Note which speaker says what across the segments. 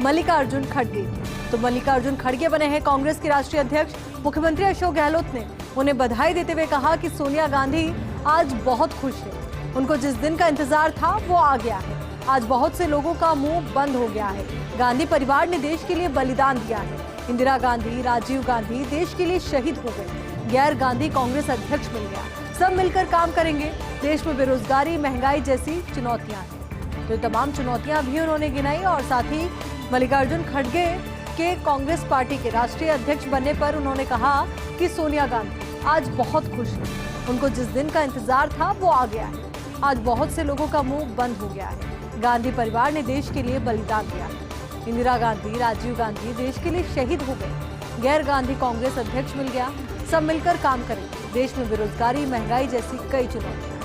Speaker 1: मल्लिकार्जुन खड़गे। तो मल्लिकार्जुन खड़गे बने हैं कांग्रेस के राष्ट्रीय अध्यक्ष। मुख्यमंत्री अशोक गहलोत ने उन्हें बधाई देते हुए कहा कि सोनिया गांधी आज बहुत खुश है। उनको जिस दिन का इंतजार था वो आ गया है। आज बहुत से लोगों का मुंह बंद हो गया है। गांधी परिवार ने देश के लिए बलिदान दिया है। इंदिरा गांधी, राजीव गांधी देश के लिए शहीद हो गए। गैर गांधी कांग्रेस अध्यक्ष मिल गया। सब मिलकर काम करेंगे। देश में बेरोजगारी, महंगाई जैसी चुनौतियां हैं। तो तमाम चुनौतियां भी उन्होंने गिनाई और साथ ही मल्लिकार्जुन खड़गे के कांग्रेस पार्टी के राष्ट्रीय अध्यक्ष बनने पर उन्होंने कहा कि सोनिया गांधी आज बहुत खुश है। उनको जिस दिन का इंतजार था वो आ गया है। आज बहुत से लोगों का मुंह बंद हो गया है। गांधी परिवार ने देश के लिए बलिदान दिया है। इंदिरा गांधी, राजीव गांधी देश के लिए शहीद हो गए। गैर गांधी कांग्रेस अध्यक्ष मिल गया। सब मिलकर काम करेंगे। देश में बेरोजगारी, महंगाई जैसी कई चुनौतियां।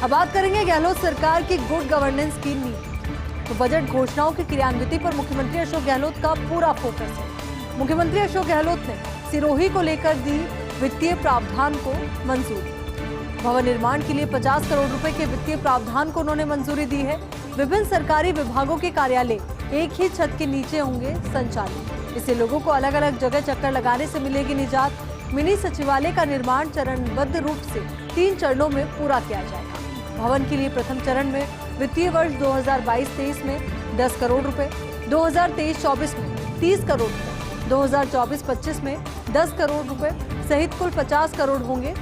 Speaker 1: अब बात करेंगे गहलोत सरकार की गुड गवर्नेंस की नीति। तो बजट घोषणाओं की क्रियान्विति पर मुख्यमंत्री अशोक गहलोत का पूरा फोकस है। मुख्यमंत्री अशोक गहलोत ने सिरोही को लेकर दी वित्तीय प्रावधान को मंजूरी। भवन निर्माण के लिए 50 करोड़ रुपए के वित्तीय प्रावधान को उन्होंने मंजूरी दी है। विभिन्न सरकारी विभागों के कार्यालय एक ही छत के नीचे होंगे संचालित। इससे लोगों को अलग अलग जगह चक्कर लगाने से मिलेगी निजात। मिनी सचिवालय का निर्माण चरणबद्ध रूप से 3 चरणों में पूरा किया जाएगा। भवन के लिए प्रथम चरण में वित्तीय वर्ष 2022-23 में 10 करोड़ रुपए, 2023-24 में 30 करोड़ रुपए, 2024-25 में 10 करोड़ रुपए सहित कुल 50 करोड़ होंगे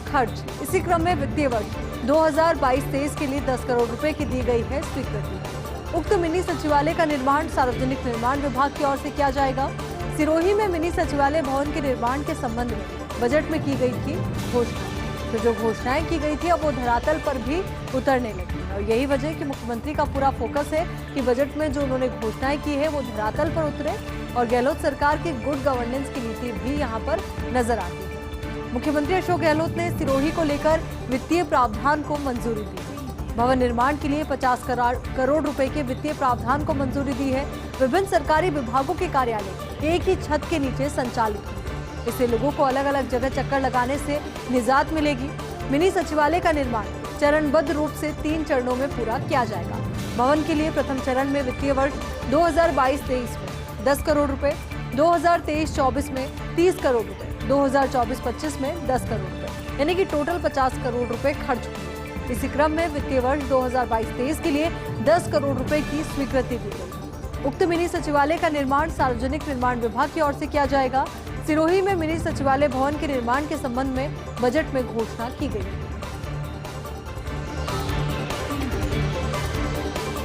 Speaker 1: खर्च। इसी क्रम में वित्तीय वर्ष 2022-23 के लिए 10 करोड़ रुपए की दी गई है स्वीकृति। उक्त मिनी सचिवालय का निर्माण सार्वजनिक निर्माण विभाग की ओर से किया जाएगा। सिरोही में मिनी सचिवालय भवन के निर्माण के संबंध में बजट में की गई थी घोषणा। तो जो घोषणाएं की गई थी अब वो धरातल पर भी उतरने लगी और यही वजह कि मुख्यमंत्री का पूरा फोकस है कि बजट में जो उन्होंने घोषणाएं की है वो धरातल पर उतरे और गहलोत सरकार की गुड गवर्नेंस की नीति भी यहाँ पर नजर आती है। मुख्यमंत्री अशोक गहलोत ने सिरोही को लेकर वित्तीय प्रावधान को मंजूरी दी। भवन निर्माण के लिए 50 करोड़ रुपए के वित्तीय प्रावधान को मंजूरी दी है। विभिन्न सरकारी विभागों के कार्यालय एक ही छत के नीचे संचालित होंगे। इससे लोगों को अलग अलग जगह चक्कर लगाने से निजात मिलेगी। मिनी सचिवालय का निर्माण चरणबद्ध रूप से 3 चरणों में पूरा किया जाएगा। भवन के लिए प्रथम चरण में वित्तीय वर्ष 2022-23 में 10 करोड़ रुपए, 2023-24 में 30 करोड़ रुपए, 2024-25 में 10 करोड़ रुपए यानी कि टोटल 50 करोड़ रुपए खर्च होंगे। इसी क्रम में वित्तीय वर्ष 2022-23 के लिए 10 करोड़ रुपए की स्वीकृति दी गई। उक्त मिनी सचिवालय का निर्माण सार्वजनिक निर्माण विभाग की ओर से किया जाएगा। सिरोही में मिनी सचिवालय भवन के निर्माण के संबंध में बजट में घोषणा की गई।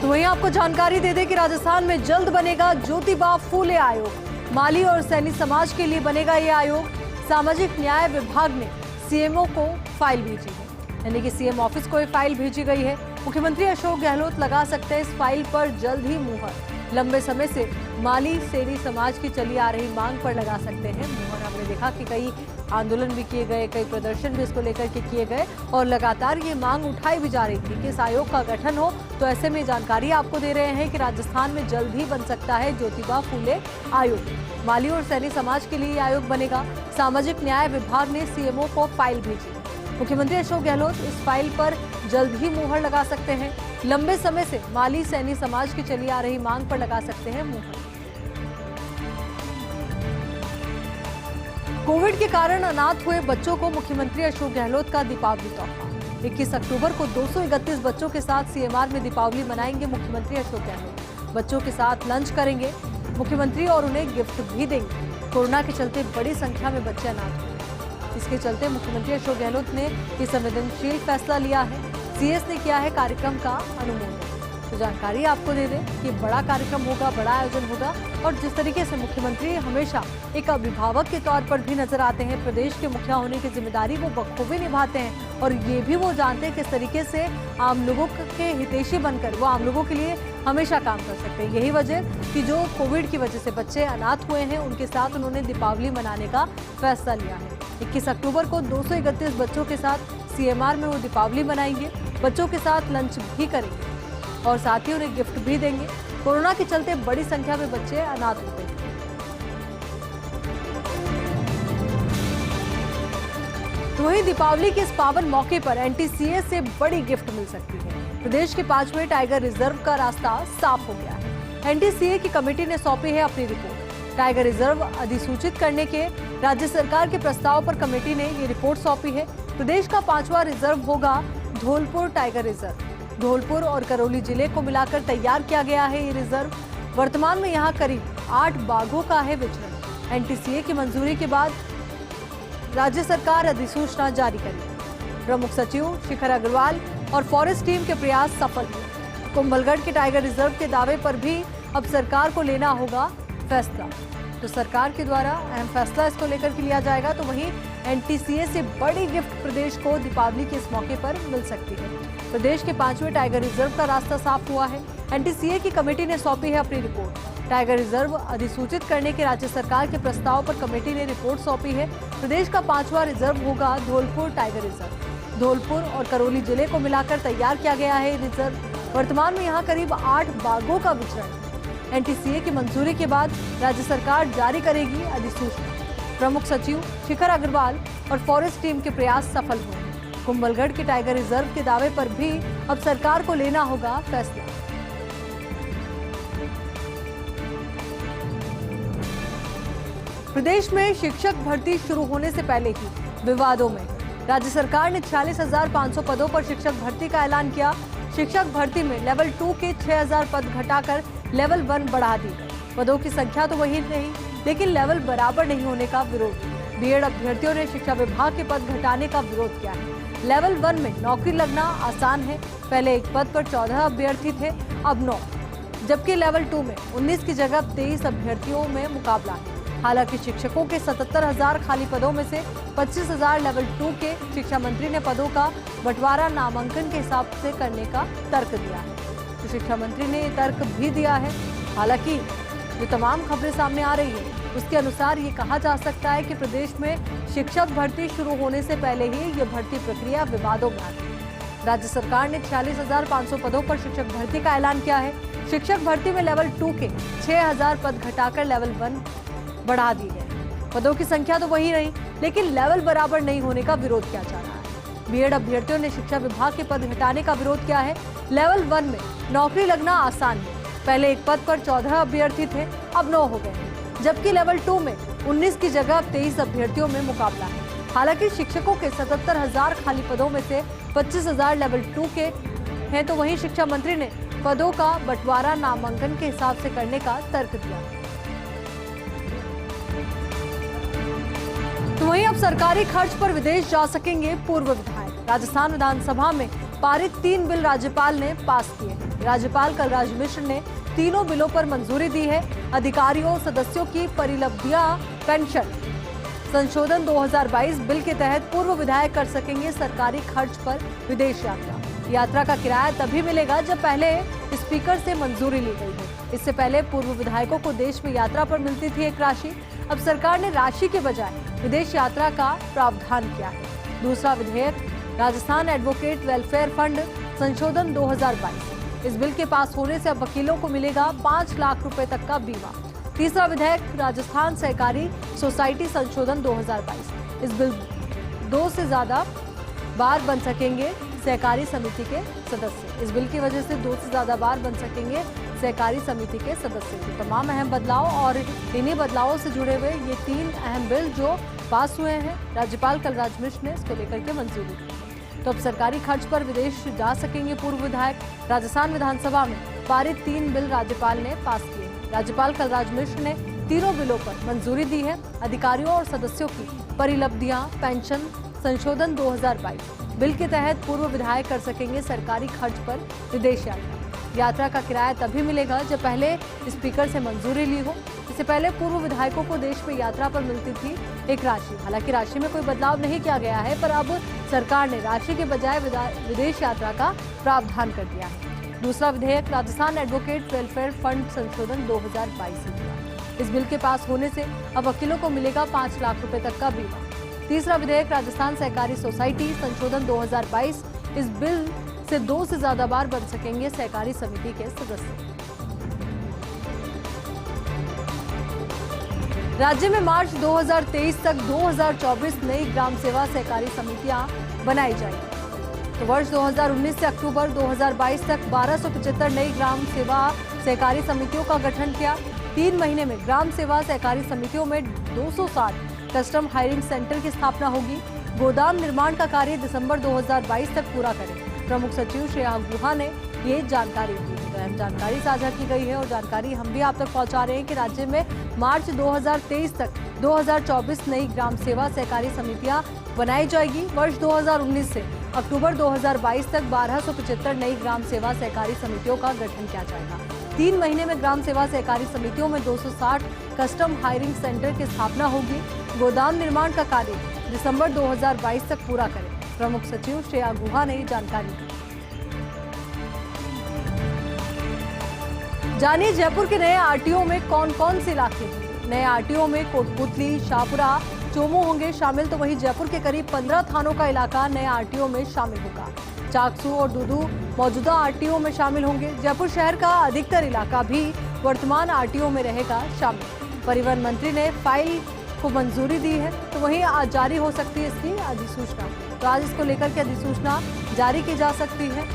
Speaker 1: तो वहीं आपको जानकारी दे दें कि राजस्थान में जल्द बनेगा ज्योतिबा फूले आयोग। माली और सैनी समाज के लिए बनेगा ये आयोग। सामाजिक न्याय विभाग ने सीएमओ को फाइल भेजी है यानी कि सीएम ऑफिस को ये फाइल भेजी गई है। मुख्यमंत्री अशोक गहलोत लगा सकते हैं इस फाइल पर जल्द ही मुहर। लंबे समय से माली सैनी समाज की चली आ रही मांग पर लगा सकते हैं मुहर। हमने देखा कि कई आंदोलन भी किए गए, कई प्रदर्शन भी इसको लेकर के किए गए और लगातार ये मांग उठाई भी जा रही थी कि इस आयोग का गठन हो। तो ऐसे में जानकारी आपको दे रहे हैं कि राजस्थान में जल्द ही बन सकता है ज्योतिबा फूले आयोग। माली और सैनी समाज के लिए आयोग बनेगा। सामाजिक न्याय विभाग ने सीएमओ को फाइल भेजी। मुख्यमंत्री अशोक गहलोत इस फाइल पर जल्द ही मुहर लगा सकते हैं। लंबे समय से माली सैनी समाज की चली आ रही मांग पर लगा सकते हैं मुहर। कोविड के कारण अनाथ हुए बच्चों को मुख्यमंत्री अशोक गहलोत का दीपावली तोहफा। 21 अक्टूबर को 231 बच्चों के साथ सीएमआर में दीपावली मनाएंगे मुख्यमंत्री अशोक गहलोत। बच्चों के साथ लंच करेंगे मुख्यमंत्री और उन्हें गिफ्ट भी देंगे। कोरोना के चलते बड़ी संख्या में बच्चे अनाथ हुए। इसके चलते मुख्यमंत्री अशोक गहलोत ने ये संवेदनशील फैसला लिया है। सीएस ने किया है कार्यक्रम का अनुमोदन। तो जानकारी आपको दे दें कि बड़ा कार्यक्रम होगा, बड़ा आयोजन होगा और जिस तरीके से मुख्यमंत्री हमेशा एक अभिभावक के तौर पर भी नजर आते हैं, प्रदेश के मुखिया होने की जिम्मेदारी वो बखूबी निभाते हैं और ये भी वो जानते हैं किस तरीके से आम लोगों के हितैषी बनकर वो आम लोगों के लिए हमेशा काम कर सकते हैं। यही वजह कि जो कोविड की वजह से बच्चे अनाथ हुए हैं उनके साथ उन्होंने दीपावली मनाने का फैसला लिया है। 21 अक्टूबर को 231 बच्चों के साथ सीएमआर में वो दीपावली मनाएंगे। बच्चों के साथ लंच भी करेंगे और साथ ही उन्हें गिफ्ट भी देंगे। कोरोना के चलते बड़ी संख्या में बच्चे अनाथ होते हैं। तो वहीं दीपावली के इस पावन मौके पर एनटीसीए से बड़ी गिफ्ट मिल सकती है। प्रदेश के 5वें टाइगर रिजर्व का रास्ता साफ हो गया है। एनटीसीए की कमेटी ने सौंपी है अपनी रिपोर्ट। टाइगर रिजर्व अधिसूचित करने के राज्य सरकार के प्रस्ताव पर कमेटी ने ये रिपोर्ट सौंपी है। प्रदेश का 5वां रिजर्व होगा धौलपुर टाइगर रिजर्व। धौलपुर और करौली जिले को मिलाकर तैयार किया गया है ये रिजर्व। वर्तमान में यहाँ करीब 8 बाघों का है विचरण। एनटीसीए की मंजूरी के बाद राज्य सरकार अधिसूचना जारी करेगी। प्रमुख सचिव शिखर अग्रवाल और फॉरेस्ट टीम के प्रयास सफल हुए। कुंभलगढ़ के टाइगर रिजर्व के दावे पर भी अब सरकार को लेना होगा फैसला। तो सरकार के द्वारा अहम फैसला इसको लेकर के लिया जाएगा। तो वहीं एनटीसीए से बड़ी गिफ्ट प्रदेश को दीपावली के इस मौके पर मिल सकती है। प्रदेश के 5वें टाइगर रिजर्व का रास्ता साफ हुआ है। एनटीसीए की कमेटी ने सौंपी है अपनी रिपोर्ट। टाइगर रिजर्व अधिसूचित करने के राज्य सरकार के प्रस्ताव पर कमेटी ने रिपोर्ट सौंपी है। प्रदेश का 5वां रिजर्व होगा धौलपुर टाइगर रिजर्व। धौलपुर और करौली जिले को मिलाकर तैयार किया गया है रिजर्व। वर्तमान में यहाँ करीब 8 बाघों का विचरण। एनटीसीए की मंजूरी के बाद राज्य सरकार जारी करेगी अधिसूचना। प्रमुख सचिव शिखर अग्रवाल और फॉरेस्ट टीम के प्रयास सफल हुए। कुंभलगढ़ के टाइगर रिजर्व के दावे पर भी अब सरकार को लेना होगा फैसला। प्रदेश में शिक्षक भर्ती शुरू होने से पहले ही विवादों में राज्य सरकार ने 46,500 पदों पर शिक्षक भर्ती का ऐलान किया। शिक्षक भर्ती में लेवल 2 के 6,000 पद घटाकर लेवल 1 बढ़ा दी गई। पदों की संख्या तो वही रही, लेकिन लेवल बराबर नहीं होने का विरोध। बीएड अभ्यर्थियों ने शिक्षा विभाग के पद घटाने का विरोध किया है। लेवल 1 में नौकरी लगना आसान है। पहले एक पद पर 14 अभ्यर्थी थे, अब 9, जबकि लेवल 2 में 19 की जगह 23 अभ्यर्थियों में मुकाबला है। हालांकि शिक्षकों के 77,000 खाली पदों में से 25,000 लेवल 2 के शिक्षा मंत्री ने पदों का बंटवारा नामांकन के हिसाब से करने का तर्क दिया है। तो शिक्षा मंत्री ने तर्क भी दिया है। हालांकि जो तमाम खबरें सामने आ रही है उसके अनुसार ये कहा जा सकता है कि प्रदेश में शिक्षक भर्ती शुरू होने से पहले ही ये भर्ती प्रक्रिया विवादों में आ गई। राज्य सरकार ने 46,500 पदों पर शिक्षक भर्ती का ऐलान किया है। शिक्षक भर्ती में लेवल 2 के 6,000 पद घटाकर लेवल 1 बढ़ा दी गई। पदों की संख्या तो वही रही, लेकिन लेवल बराबर नहीं होने का विरोध किया जा रहा है। बीएड अभ्यर्थियों ने शिक्षा विभाग के पद घटाने का विरोध किया है। लेवल 1 में नौकरी लगना आसान है। पहले एक पद पर 14 अभ्यर्थी थे, अब 9 हो गए हैं, जबकि लेवल 2 में 19 की जगह 23 अभ्यर्थियों में मुकाबला है। हालांकि शिक्षकों के 77,000 खाली पदों में से 25,000 लेवल 2 के हैं। तो वहीं शिक्षा मंत्री ने पदों का बंटवारा नामांकन के हिसाब से करने का तर्क दिया। तो वहीं अब सरकारी खर्च पर विदेश जा सकेंगे पूर्व विधायक। राजस्थान विधानसभा में पारित 3 बिल राज्यपाल ने पास किए। राज्यपाल कलराज मिश्र ने तीनों बिलों पर मंजूरी दी है। अधिकारियों सदस्यों की परिलब्धियां पेंशन संशोधन 2022 बिल के तहत पूर्व विधायक कर सकेंगे सरकारी खर्च पर विदेश यात्रा। यात्रा का किराया तभी मिलेगा जब पहले स्पीकर से मंजूरी ली गई हो। इससे पहले पूर्व विधायकों को देश में यात्रा पर मिलती थी एक राशि। अब सरकार ने राशि के बजाय विदेश यात्रा का प्रावधान किया है। दूसरा विधेयक राजस्थान एडवोकेट वेलफेयर फंड संशोधन 2022। इस बिल के पास होने से अब वकीलों को मिलेगा 5 लाख रुपए तक का बीमा। तीसरा विधेयक राजस्थान सहकारी सोसाइटी संशोधन 2022। इस बिल 2 से ज्यादा बार बन सकेंगे सहकारी समिति के सदस्य। इस बिल की वजह से 2 से ज्यादा बार बन सकेंगे सहकारी समिति के सदस्य। तो तमाम अहम बदलाव और इन्हीं बदलावों से जुड़े हुए ये 3 अहम बिल जो पास हुए हैं, राज्यपाल कलराज मिश्र ने इसको लेकर के मंजूरी दी। तो अब सरकारी खर्च पर विदेश जा सकेंगे पूर्व विधायक। राजस्थान विधानसभा में पारित 3 बिल राज्यपाल ने पास किए हैं। राज्यपाल कलराज मिश्र ने तीनों बिलों पर मंजूरी दी है। अधिकारियों और सदस्यों की परिलब्धियां पेंशन संशोधन 2022 बिल के तहत पूर्व विधायक कर सकेंगे सरकारी खर्च पर विदेश यात्रा। यात्रा का किराया तभी मिलेगा जब पहले स्पीकर से मंजूरी ली हो। इससे पहले पूर्व विधायकों को देश में यात्रा पर मिलती थी एक राशि। हालांकि राशि में कोई बदलाव नहीं किया गया है, पर अब सरकार ने राशि के बजाय विदेश यात्रा का प्रावधान कर दिया है। दूसरा विधेयक राजस्थान एडवोकेट वेलफेयर फंड संशोधन 2022 हुआ। इस बिल के पास होने से अब वकीलों को मिलेगा 5 लाख रुपए तक का बीमा। तीसरा विधेयक राजस्थान सहकारी सोसाइटी संशोधन 2022। इस बिल से 2 से ज्यादा बार बन सकेंगे सहकारी समिति के सदस्य। राज्य में मार्च 2023 तक 2024 नई ग्राम सेवा सहकारी समितियां बनाई जाएंगी। तो वर्ष 2019 से अक्टूबर 2022 तक 1275 नई ग्राम सेवा सहकारी समितियों का गठन किया। 3 महीने में ग्राम सेवा सहकारी समितियों में 260 कस्टम हायरिंग सेंटर की स्थापना होगी। गोदाम निर्माण का कार्य दिसंबर 2022 तक पूरा करें। प्रमुख सचिव श्रेया गुहा ने ये जानकारी दी है। अहम जानकारी साझा की गई है और जानकारी हम भी आप तक पहुंचा रहे हैं कि राज्य में मार्च 2023 तक 2024 नई ग्राम सेवा सहकारी समितियां बनाई जाएगी। वर्ष 2019 से अक्टूबर 2022 तक 1275 नई ग्राम सेवा सहकारी समितियों का गठन किया जाएगा। 3 महीने में ग्राम सेवा सहकारी समितियों में 260 कस्टम हायरिंग सेंटर की स्थापना होगी। गोदाम निर्माण का कार्य दिसंबर 2022 तक पूरा करें। प्रमुख सचिव श्रेया गुहा ने जानकारी दी। जानिए जयपुर के नए आरटीओ में कौन कौन से इलाके होंगे। नए आरटीओ में कोटपुतली, शाहपुरा, चोमू होंगे शामिल, तो वहीं जयपुर के करीब 15 थानों का इलाका नए आरटीओ में शामिल होगा। चाकसू और दूदू मौजूदा आरटीओ में शामिल होंगे। जयपुर शहर का अधिकतर इलाका भी वर्तमान आरटीओ में रहेगा शामिल। परिवहन मंत्री ने फाइल को मंजूरी दी है, तो वहीं आज जारी हो सकती है इसकी अधिसूचना। तो आज इसको लेकर के अधिसूचना जारी की जा सकती है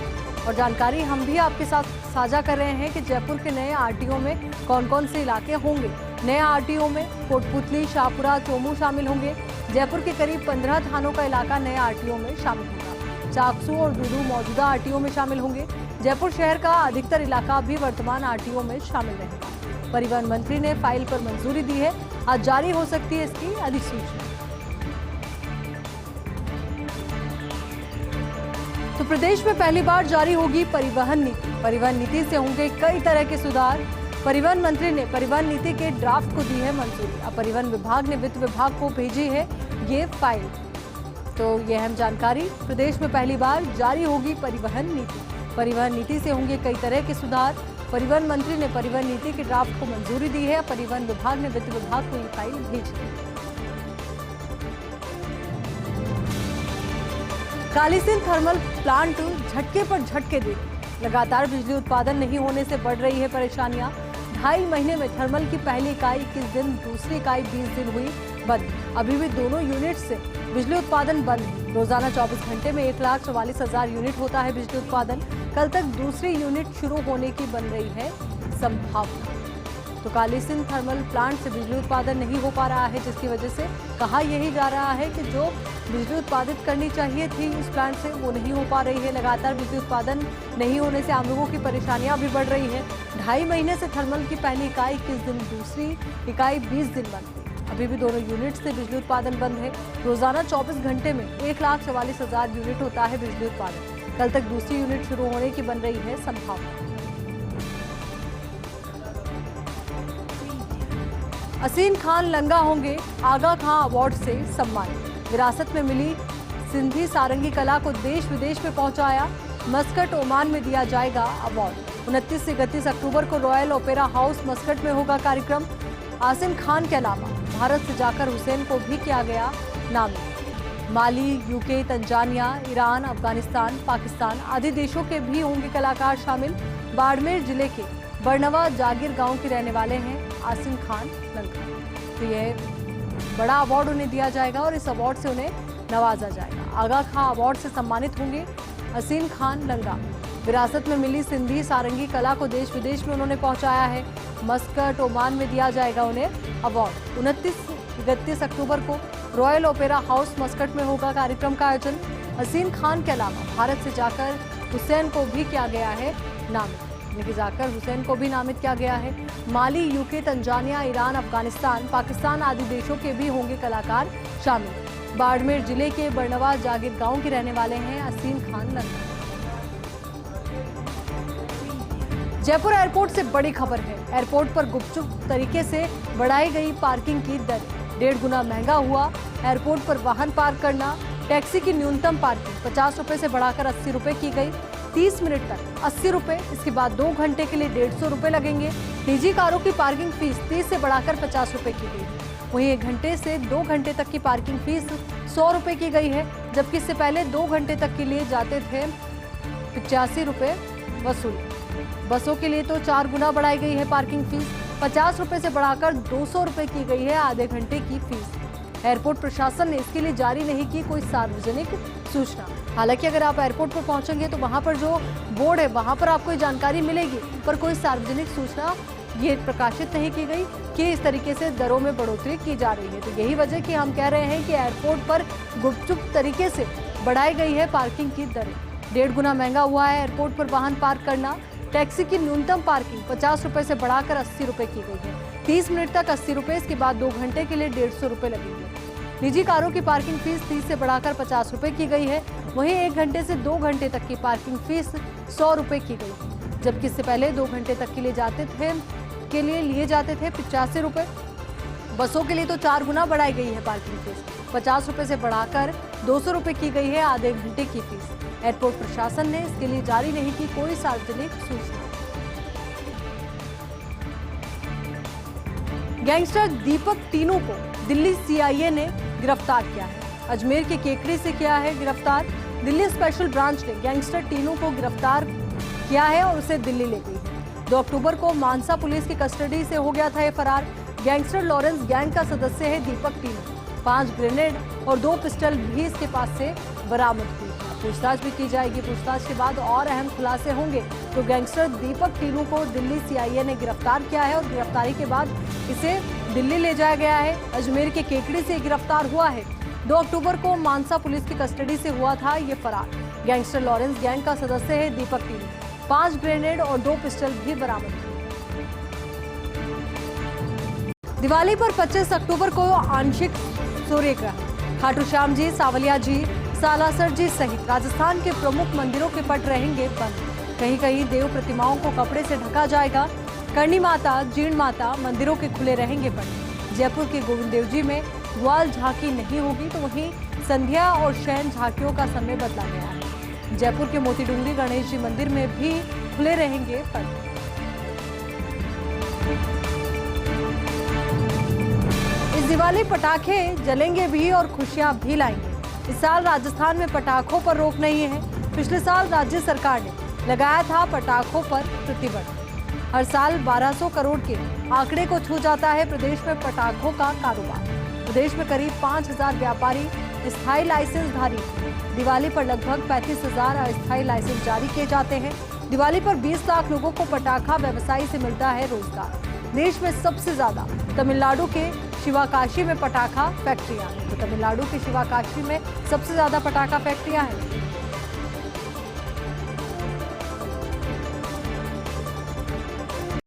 Speaker 1: और जानकारी हम भी आपके साथ साझा कर रहे हैं कि जयपुर के नए आरटीओ में कौन कौन से इलाके होंगे। नए आरटीओ में कोटपुतली, शाहपुरा, चोमू शामिल होंगे। जयपुर के करीब 15 थानों का इलाका नए आरटीओ में शामिल होगा। चाकसू और दूदू मौजूदा आरटीओ में शामिल होंगे। जयपुर शहर का अधिकतर इलाका भी वर्तमान आरटीओ में शामिल रहेगा। परिवहन मंत्री ने फाइल पर मंजूरी दी है, आज जारी हो सकती है इसकी अधिसूचना। तो प्रदेश में पहली बार जारी होगी परिवहन नीति। परिवहन नीति से होंगे कई तरह के सुधार। परिवहन मंत्री ने परिवहन नीति के ड्राफ्ट को दी है मंजूरी। अब परिवहन विभाग ने वित्त विभाग को भेजी है ये फाइल। तो ये अहम जानकारी, प्रदेश में पहली बार जारी होगी परिवहन नीति। परिवहन नीति से होंगे कई तरह के सुधार। परिवहन मंत्री ने परिवहन नीति के ड्राफ्ट को मंजूरी दी है। परिवहन विभाग ने वित्त विभाग को ये फाइल भेजी है। कालीसिंध थर्मल प्लांट झटके पर झटके दे। लगातार बिजली उत्पादन नहीं होने से बढ़ रही है परेशानियां। 2.5 महीने में थर्मल की पहली इकाई 21 दिन, दूसरी इकाई 20 दिन हुई बंद। अभी भी दोनों यूनिट से बिजली उत्पादन बंद है। रोजाना 24 घंटे में 1,44,000 यूनिट होता है बिजली उत्पादन। कल तक दूसरी यूनिट शुरू होने की बन रही है संभावना। तो कालीसिंध थर्मल प्लांट से बिजली उत्पादन नहीं हो पा रहा है, जिसकी वजह से कहा यही जा रहा है कि जो बिजली उत्पादित करनी चाहिए थी इस प्लांट से वो नहीं हो पा रही है। लगातार बिजली उत्पादन नहीं होने से आम लोगों की परेशानियां भी बढ़ रही है। 2.5 महीने से थर्मल की पहली इकाई 21 दिन, दूसरी इकाई 20 दिन बंद है। अभी भी दोनों यूनिट से बिजली उत्पादन बंद है। रोजाना 24 घंटे में 1,44,000 यूनिट होता है बिजली उत्पादन। कल तक दूसरी यूनिट शुरू होने की बन रही है संभावना। असीम खान लंगा होंगे आगा खां अवार्ड से सम्मानित। विरासत में मिली सिंधी सारंगी कला को देश विदेश में पहुंचाया। मस्कट, ओमान में दिया जाएगा अवार्ड। 29 से 31 अक्टूबर को रॉयल ओपेरा हाउस मस्कट में होगा कार्यक्रम। आसिम खान के अलावा भारत से जाकर हुसैन को भी किया गया नामित। Mali, UK, Tanzania, Iran, Afghanistan, Pakistan आदि देशों के भी होंगे कलाकार शामिल। बाड़मेर जिले के बरनवा जागीर गांव के रहने वाले हैं आसिम खान लंगा। तो यह बड़ा अवार्ड उन्हें दिया जाएगा और इस अवार्ड से उन्हें नवाजा जाएगा। आगा खां अवार्ड से सम्मानित होंगे आसिम खान लंगा। विरासत में मिली सिंधी सारंगी कला को देश विदेश में उन्होंने पहुंचाया है। मस्कट, ओमान में दिया जाएगा उन्हें अवार्ड। 29-31 अक्टूबर को रॉयल ओपेरा हाउस मस्कट में होगा कार्यक्रम का आयोजन। आसिम खान के अलावा भारत से जाकर हुसैन को भी किया गया है नामित। जाकर हुसैन को भी नामित किया गया है। Mali, UK, Tanzania, Iran, Afghanistan, Pakistan आदि देशों के भी होंगे कलाकार शामिल। बाड़मेर जिले के बरनवा जागीर गांव के रहने वाले हैं आसिम खान लंगा। जयपुर एयरपोर्ट से बड़ी खबर है। एयरपोर्ट पर गुपचुप तरीके से बढ़ाई गई पार्किंग की दर। 1.5 गुना महंगा हुआ एयरपोर्ट पर वाहन पार्क करना। टैक्सी की न्यूनतम पार्किंग 50 रुपए से बढ़ाकर 80 रुपए की गई। 30 मिनट तक 80 रुपए, इसके बाद 2 घंटे के लिए 150 रुपए लगेंगे। निजी कारों की पार्किंग फीस 30 से बढ़ाकर 50 रुपए की गई। वहीं 1 घंटे से 2 घंटे तक की पार्किंग फीस 100 रुपए की गई है, जबकि इससे पहले 2 घंटे तक के लिए जाते थे 85 रुपए वसूल। बसों के लिए तो 4 गुना बढ़ाई गई है पार्किंग फीस। 50 रुपए से बढ़ाकर 200 रुपए की गई है आधे घंटे की फीस। एयरपोर्ट प्रशासन ने इसके लिए जारी नहीं की कोई सार्वजनिक सूचना। हालांकि अगर आप एयरपोर्ट पर पहुंचेंगे तो वहां पर जो बोर्ड है वहां पर आपको जानकारी मिलेगी, पर कोई सार्वजनिक सूचना ये प्रकाशित नहीं की गई कि इस तरीके से दरों में बढ़ोतरी की जा रही है। तो यही वजह कि हम कह रहे हैं कि एयरपोर्ट पर गुपचुप तरीके से बढ़ाई गई है पार्किंग की दरें। 1.5 गुना महंगा हुआ है एयरपोर्ट पर वाहन पार्क करना। टैक्सी की न्यूनतम पार्किंग 50 रुपए से बढ़ाकर 80 रुपए की गई है। 30 मिनट तक 80 रुपए, इसके बाद 2 घंटे के लिए 150 रुपए लगेंगे। निजी कारों की पार्किंग फीस 30 से बढ़ाकर 50 रुपए की गई है। वहीं 1 घंटे से 2 घंटे तक की पार्किंग फीस 100 रुपए की गई, जबकि इससे पहले 2 घंटे तक के लिए लिए जाते थे 85 रुपए। बसों के लिए तो 4 गुना बढ़ाई गई है पार्किंग फीस, 50 रुपए से बढ़ाकर 200 रुपए की गई है आधे घंटे की फीस। एयरपोर्ट प्रशासन ने इसके लिए जारी नहीं की कोई सार्वजनिक सूचना। गैंगस्टर दीपक टीनू को दिल्ली सीआईए ने गिरफ्तार किया है। अजमेर के केकड़ी से किया है गिरफ्तार। दिल्ली स्पेशल ब्रांच ने गैंगस्टर टीनू को गिरफ्तार किया है और उसे दिल्ली ले गई है। 2 अक्टूबर को मानसा पुलिस की कस्टडी से हो गया था ये फरार। गैंगस्टर लॉरेंस गैंग का सदस्य है दीपक टीनू। 5 ग्रेनेड और 2 पिस्टल भी इसके पास से बरामद हुई। पूछताछ भी की जाएगी। पूछताछ के बाद और अहम खुलासे होंगे। तो गैंगस्टर दीपक टीनू को दिल्ली सीआईए ने गिरफ्तार किया है और गिरफ्तारी के बाद इसे दिल्ली ले जाया गया है। अजमेर के केकड़ी से गिरफ्तार हुआ है। 2 अक्टूबर को मानसा पुलिस की कस्टडी से हुआ था ये फरार। गैंगस्टर लॉरेंस गैंग का सदस्य है दीपक टीनू। 5 ग्रेनेड और 2 पिस्टल भी बरामद हुए। दिवाली पर 25 अक्टूबर को आंशिक सूर्यग्रहण। खाटू श्याम जी, सावलिया जी, सालासर जी सहित राजस्थान के प्रमुख मंदिरों के पट रहेंगे बंद। कहीं कहीं देव प्रतिमाओं को कपड़े से ढका जाएगा। करणी माता, जीर्ण माता मंदिरों के खुले रहेंगे पट। जयपुर के गोविंद देव जी में ग्वाल झांकी नहीं होगी, तो वहीं संध्या और शयन झांकियों का समय बदला गया है। जयपुर के मोती डूंगरी गणेश जी मंदिर में भी खुले रहेंगे पट। इस दिवाली पटाखे जलेंगे भी और खुशियां भी लाएंगे। इस साल राजस्थान में पटाखों पर रोक नहीं है। पिछले साल राज्य सरकार ने लगाया था पटाखों पर प्रतिबंध। हर साल 1200 करोड़ के आंकड़े को छू जाता है प्रदेश में पटाखों का कारोबार। प्रदेश में करीब 5000 व्यापारी स्थायी लाइसेंस धारी। दिवाली पर लगभग 35,000 अस्थायी लाइसेंस जारी किए जाते हैं। दिवाली पर 20 लाख लोगों को पटाखा व्यवसायी से मिलता है रोजगार। देश में सबसे ज्यादा तमिलनाडु के शिवाकाशी में पटाखा फैक्ट्रियां हैं। तो तमिलनाडु के शिवाकाशी में सबसे ज्यादा पटाखा फैक्ट्रियां हैं।